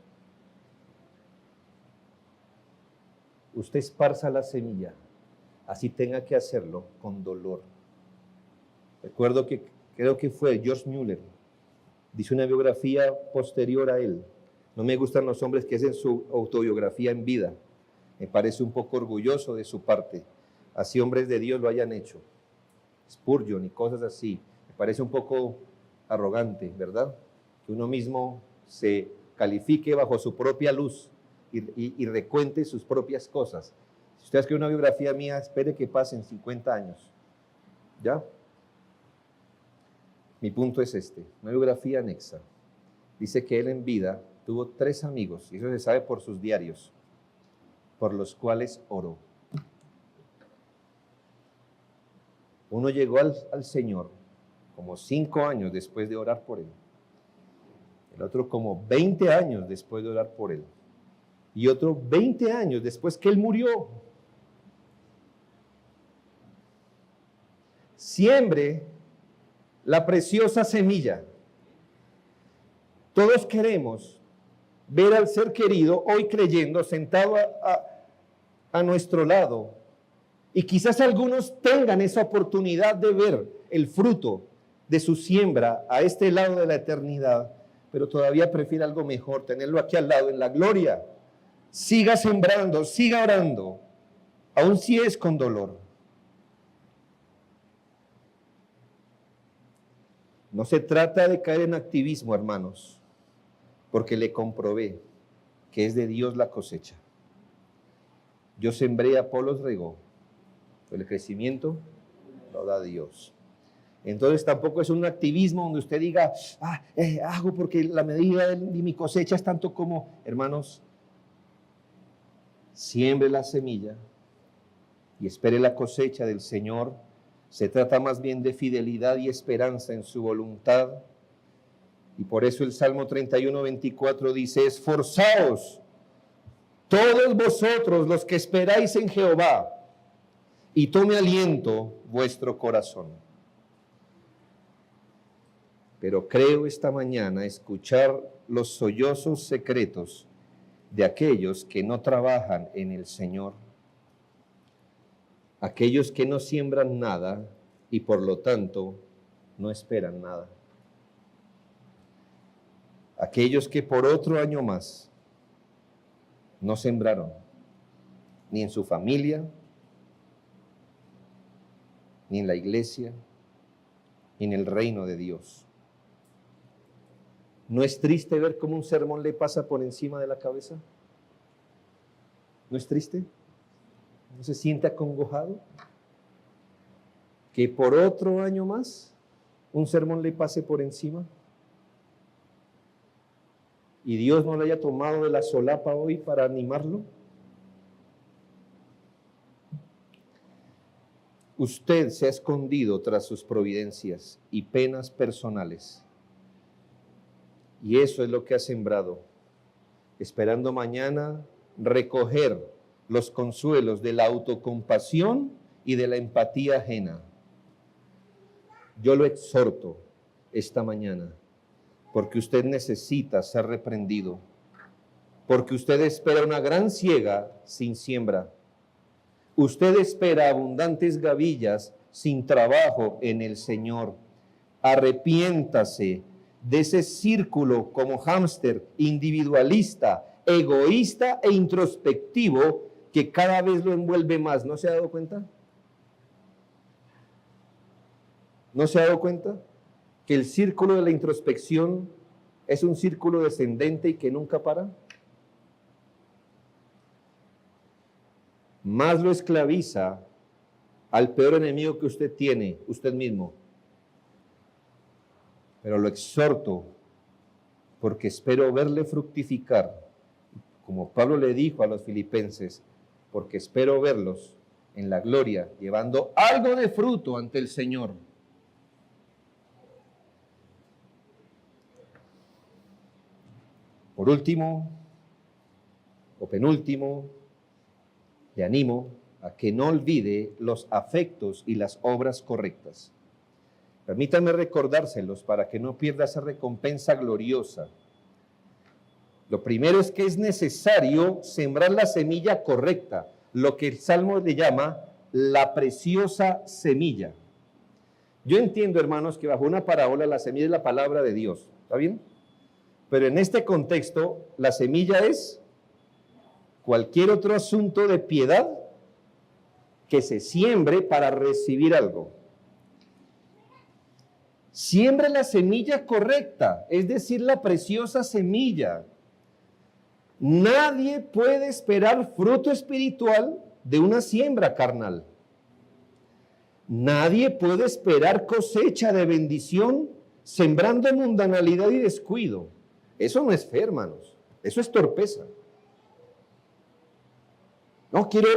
Usted esparza la semilla, así tenga que hacerlo con dolor. Recuerdo que creo que fue George Mueller, dice una biografía posterior a él. No me gustan los hombres que hacen su autobiografía en vida. Me parece un poco orgulloso de su parte. Así hombres de Dios lo hayan hecho. Spurgeon y cosas así. Me parece un poco arrogante, ¿verdad? Que uno mismo se califique bajo su propia luz y recuente sus propias cosas. Si usted escribe una biografía mía, espere que pasen 50 años. ¿Ya? Mi punto es este, una biografía anexa. Dice que él en vida tuvo 3 amigos, y eso se sabe por sus diarios, por los cuales oró. Uno llegó al Señor como 5 años después de orar por él. El otro como 20 años después de orar por él. Y otro 20 años después que él murió. Siembre la preciosa semilla. Todos queremos ver al ser querido hoy creyendo sentado a nuestro lado. Y quizás algunos tengan esa oportunidad de ver el fruto de su siembra a este lado de la eternidad, pero todavía prefiere algo mejor, tenerlo aquí al lado en la gloria. Siga sembrando, siga orando, aun si es con dolor. No se trata de caer en activismo, hermanos, porque le comprobé que es de Dios la cosecha. Yo sembré, Apolos regó, pero el crecimiento lo da Dios. Entonces tampoco es un activismo donde usted diga, hago porque la medida de mi cosecha es tanto como, hermanos, siembre la semilla y espere la cosecha del Señor. Se trata más bien de fidelidad y esperanza en su voluntad. Y por eso el Salmo 31:24 dice, esforzaos todos vosotros los que esperáis en Jehová, y tome aliento vuestro corazón. pero creo esta mañana escuchar los sollozos secretos de aquellos que no trabajan en el Señor, aquellos que no siembran nada y por lo tanto no esperan nada, aquellos que por otro año más no sembraron, ni en su familia, ni en la iglesia, ni en el reino de Dios. ¿No es triste ver cómo un sermón le pasa por encima de la cabeza? ¿No es triste? ¿No se siente acongojado? ¿Que por otro año más un sermón le pase por encima? ¿Y Dios no le haya tomado de la solapa hoy para animarlo? Usted se ha escondido tras sus providencias y penas personales. Y eso es lo que ha sembrado, esperando mañana recoger los consuelos de la autocompasión y de la empatía ajena. Yo lo exhorto esta mañana, porque usted necesita ser reprendido, porque usted espera una gran siega sin siembra. Usted espera abundantes gavillas sin trabajo en el Señor. Arrepiéntase de ese círculo como hámster individualista, egoísta e introspectivo que cada vez lo envuelve más. ¿No se ha dado cuenta? ¿No se ha dado cuenta? Que el círculo de la introspección es un círculo descendente y que nunca para. Más lo esclaviza al peor enemigo que usted tiene, usted mismo. Pero lo exhorto porque espero verle fructificar, como Pablo le dijo a los filipenses, porque espero verlos en la gloria, llevando algo de fruto ante el Señor. Por último, o penúltimo, le animo a que no olvide los afectos y las obras correctas. Permítame recordárselos para que no pierda esa recompensa gloriosa. Lo primero es que es necesario sembrar la semilla correcta, lo que el Salmo le llama la preciosa semilla. Yo entiendo, hermanos, que bajo una parábola la semilla es la palabra de Dios, ¿está bien? Pero en este contexto, la semilla es cualquier otro asunto de piedad que se siembre para recibir algo. Siembra la semilla correcta, es decir, la preciosa semilla. Nadie puede esperar fruto espiritual de una siembra carnal. Nadie puede esperar cosecha de bendición sembrando mundanalidad y descuido. Eso no es fe, hermanos. Eso es torpeza. No, quiero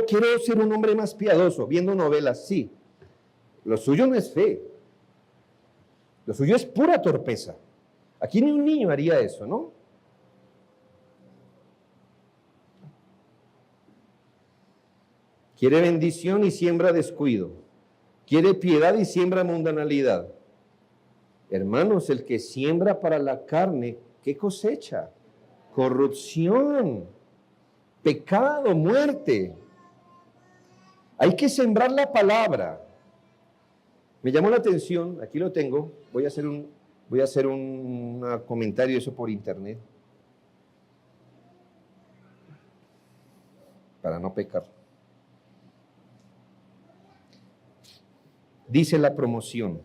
ser un hombre más piadoso, viendo novelas, sí. Lo suyo no es fe. Lo suyo es pura torpeza. Aquí ni un niño haría eso, ¿no? Quiere bendición y siembra descuido. Quiere piedad y siembra mundanalidad. Hermanos, el que siembra para la carne, ¿qué cosecha? Corrupción, pecado, muerte. Hay que sembrar la palabra. Me llamó la atención, aquí lo tengo, voy a hacer un comentario de eso por internet, para no pecar. Dice la promoción: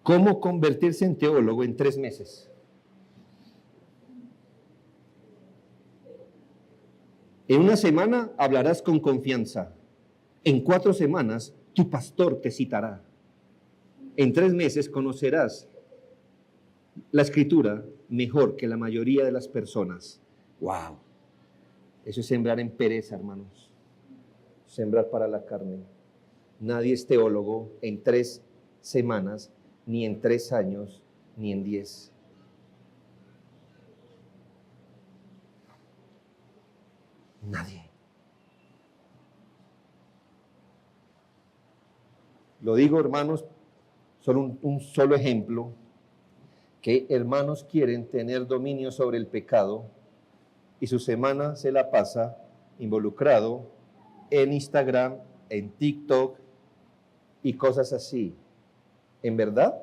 ¿cómo convertirse en teólogo en 3 meses? En 1 semana hablarás con confianza. En 4 semanas tu pastor te citará. En 3 meses conocerás la escritura mejor que la mayoría de las personas. ¡Wow! Eso es sembrar en pereza, hermanos. Sembrar para la carne. Nadie es teólogo en 3 semanas, ni en 3 años, ni en 10. Nadie. Lo digo, hermanos, solo un solo ejemplo, que hermanos quieren tener dominio sobre el pecado y su semana se la pasa involucrado en Instagram, en TikTok y cosas así. ¿En verdad?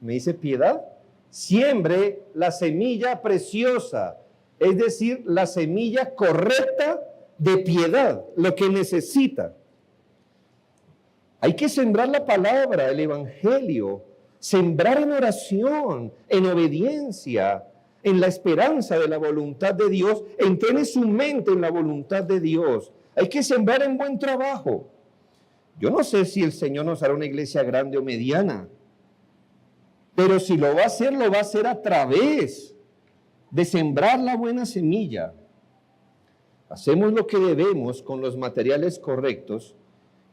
¿Me dice piedad? Siembre la semilla preciosa, es decir, la semilla correcta de piedad, lo que necesita. Hay que sembrar la palabra, el evangelio, sembrar en oración, en obediencia, en la esperanza de la voluntad de Dios, en tener su mente en la voluntad de Dios. Hay que sembrar en buen trabajo. Yo no sé si el Señor nos hará una iglesia grande o mediana, pero si lo va a hacer a través de sembrar la buena semilla. Hacemos lo que debemos con los materiales correctos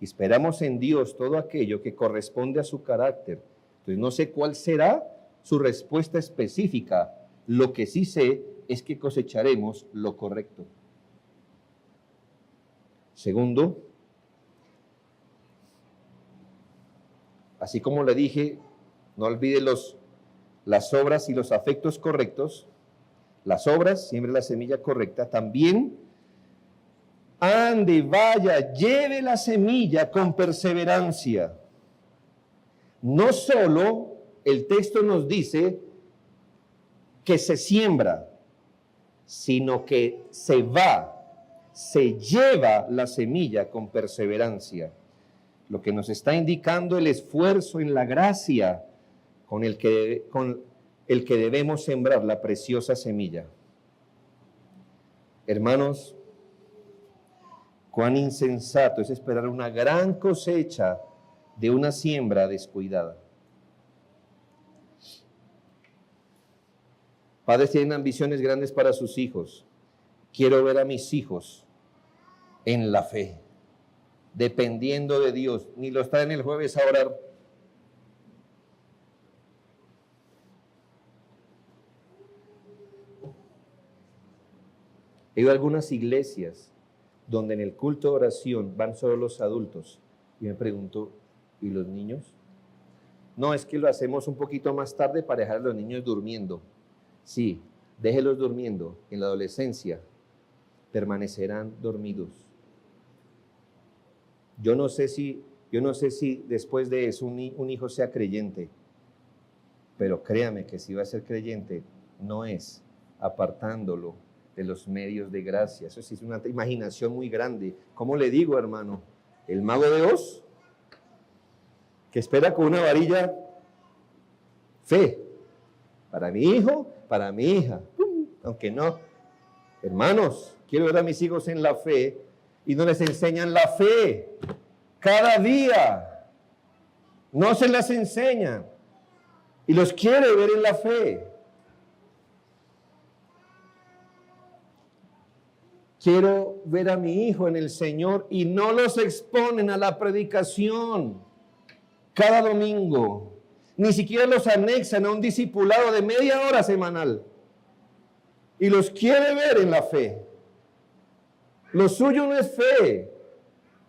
y esperamos en Dios todo aquello que corresponde a su carácter. Entonces no sé cuál será su respuesta específica. Lo que sí sé es que cosecharemos lo correcto. Segundo, así como le dije, no olvide las obras y los afectos correctos. Las obras, siembre la semilla correcta. También ande, vaya, lleve la semilla con perseverancia. No solo el texto nos dice que se siembra, sino que se lleva la semilla con perseverancia. Lo que nos está indicando el esfuerzo en la gracia con el que debemos sembrar la preciosa semilla. Hermanos, cuán insensato es esperar una gran cosecha de una siembra descuidada. Padres tienen ambiciones grandes para sus hijos. Quiero ver a mis hijos en la fe, dependiendo de Dios. Ni los traen el jueves a orar. He ido a algunas iglesias donde en el culto de oración van solo los adultos. Y me pregunto, ¿y los niños? No, es que lo hacemos un poquito más tarde para dejar a los niños durmiendo. Sí, déjelos durmiendo. En la adolescencia permanecerán dormidos. Yo no sé si después de eso un hijo sea creyente, pero créame que si va a ser creyente, no es apartándolo de los medios de gracia. Eso sí es una imaginación muy grande. ¿Cómo le digo, hermano? El mago de Oz, que espera con una varilla fe, para mi hijo, para mi hija. Aunque no, hermanos, quiero ver a mis hijos en la fe y no les enseñan la fe cada día. No se las enseñan y los quiere ver en la fe. Quiero ver a mi hijo en el Señor y no los exponen a la predicación cada domingo. Ni siquiera los anexan a un discipulado de media hora semanal. Y los quiere ver en la fe. Lo suyo no es fe.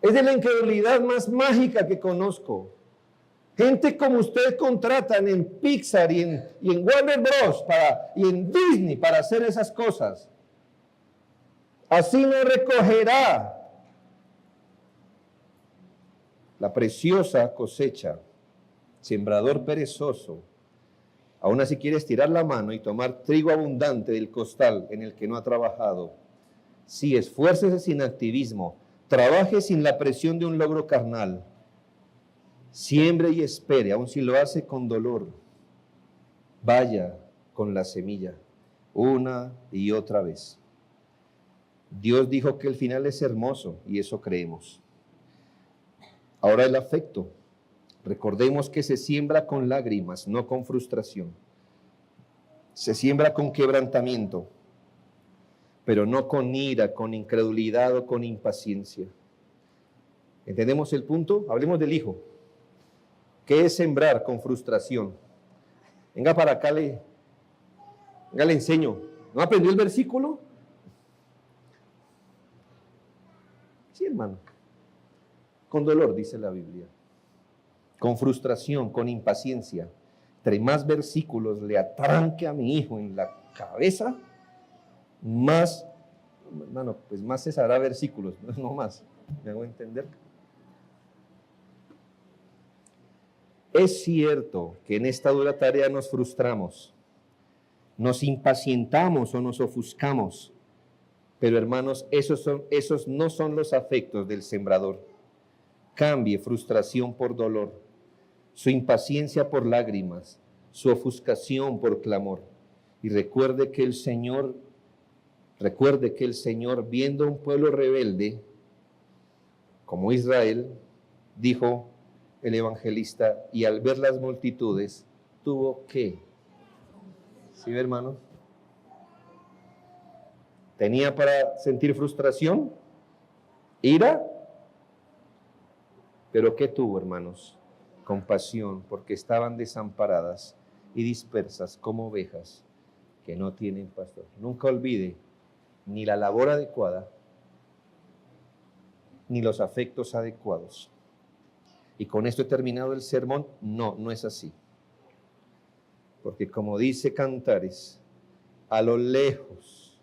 Es de la incredulidad más mágica que conozco. Gente como usted contratan en Pixar y en Warner Bros. Y en Disney para hacer esas cosas. Así no recogerá la preciosa cosecha. Sembrador perezoso, aún así quiere estirar la mano y tomar trigo abundante del costal en el que no ha trabajado. Sí, esfuércese sin activismo, trabaje sin la presión de un logro carnal. Siembre y espere, aun si lo hace con dolor. Vaya con la semilla, una y otra vez. Dios dijo que el final es hermoso y eso creemos. Ahora el afecto. Recordemos que se siembra con lágrimas, no con frustración. Se siembra con quebrantamiento, pero no con ira, con incredulidad o con impaciencia. ¿Entendemos el punto? Hablemos del hijo. ¿Qué es sembrar con frustración? Venga para acá, le enseño. ¿No aprendió el versículo? Sí, hermano. Con dolor, dice la Biblia. con frustración, con impaciencia, entre más versículos le atranque a mi hijo en la cabeza, más, hermano, pues más se sabrá versículos, no más. ¿Me hago entender? Es cierto que en esta dura tarea nos frustramos, nos impacientamos o nos ofuscamos, pero hermanos, esos no son los afectos del sembrador. Cambie frustración por dolor, su impaciencia por lágrimas, su ofuscación por clamor. Y recuerde que el Señor, viendo un pueblo rebelde como Israel, dijo el evangelista, y al ver las multitudes, tuvo que, ¿sí, hermanos? ¿Tenía para sentir frustración? ¿Ira? ¿Pero qué tuvo, hermanos? Compasión, porque estaban desamparadas y dispersas como ovejas que no tienen pastor. Nunca olvide ni la labor adecuada, ni los afectos adecuados. Y con esto he terminado el sermón. No es así. Porque como dice Cantares, a lo lejos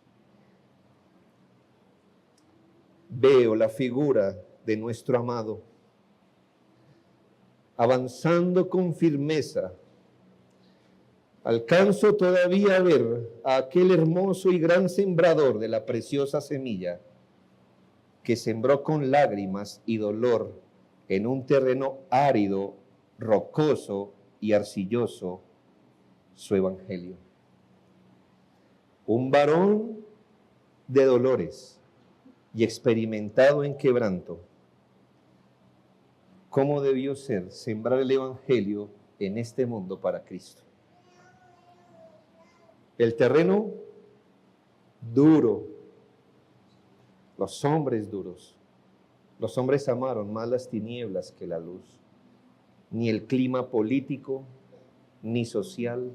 veo la figura de nuestro amado, avanzando con firmeza. Alcanzo todavía a ver a aquel hermoso y gran sembrador de la preciosa semilla que sembró con lágrimas y dolor en un terreno árido, rocoso y arcilloso su evangelio. Un varón de dolores y experimentado en quebranto. ¿Cómo debió ser sembrar el evangelio en este mundo para Cristo? El terreno duro, los hombres duros. Los hombres amaron más las tinieblas que la luz. Ni el clima político, ni social,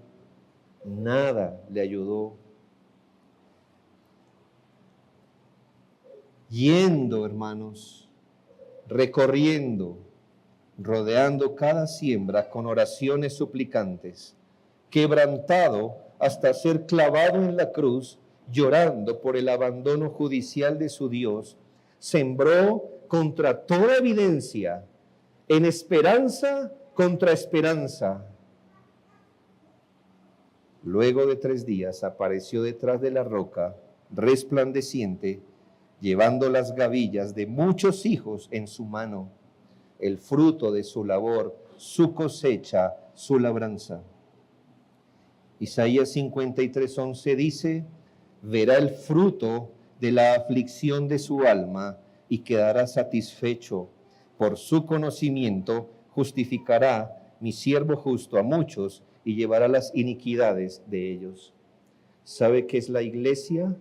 nada le ayudó. Yendo, hermanos, recorriendo, rodeando cada siembra con oraciones suplicantes, quebrantado hasta ser clavado en la cruz, llorando por el abandono judicial de su Dios, sembró contra toda evidencia, en esperanza contra esperanza. Luego de 3 días apareció detrás de la roca, resplandeciente, llevando las gavillas de muchos hijos en su mano, el fruto de su labor, su cosecha, su labranza. Isaías 53:11 dice, verá el fruto de la aflicción de su alma y quedará satisfecho. Por su conocimiento justificará mi siervo justo a muchos y llevará las iniquidades de ellos. ¿Sabe qué es la iglesia?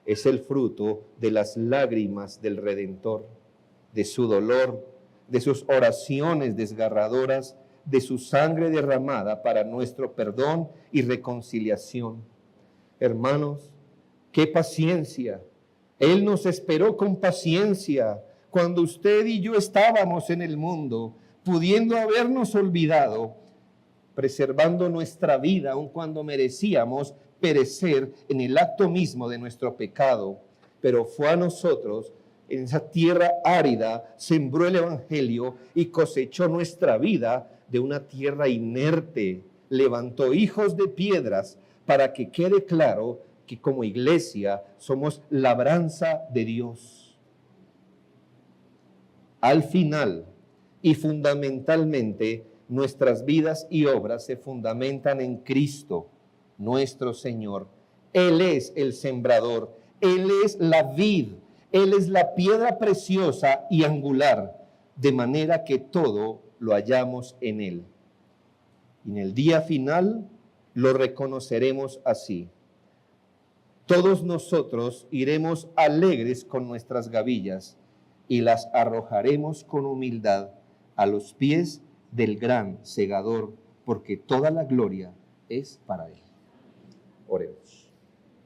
Es el fruto de las lágrimas del Redentor, de su dolor, de sus oraciones desgarradoras, de su sangre derramada para nuestro perdón y reconciliación. Hermanos, qué paciencia. Él nos esperó con paciencia cuando usted y yo estábamos en el mundo, pudiendo habernos olvidado, preservando nuestra vida aun cuando merecíamos perecer en el acto mismo de nuestro pecado. Pero fue a nosotros, en esa tierra árida, sembró el evangelio y cosechó nuestra vida de una tierra inerte. Levantó hijos de piedras para que quede claro que como iglesia somos labranza de Dios. Al final y fundamentalmente, nuestras vidas y obras se fundamentan en Cristo, nuestro Señor. Él es el sembrador, Él es la vid, Él es la piedra preciosa y angular, de manera que todo lo hallamos en Él. Y en el día final lo reconoceremos así. Todos nosotros iremos alegres con nuestras gavillas y las arrojaremos con humildad a los pies del gran segador, porque toda la gloria es para Él. Oremos.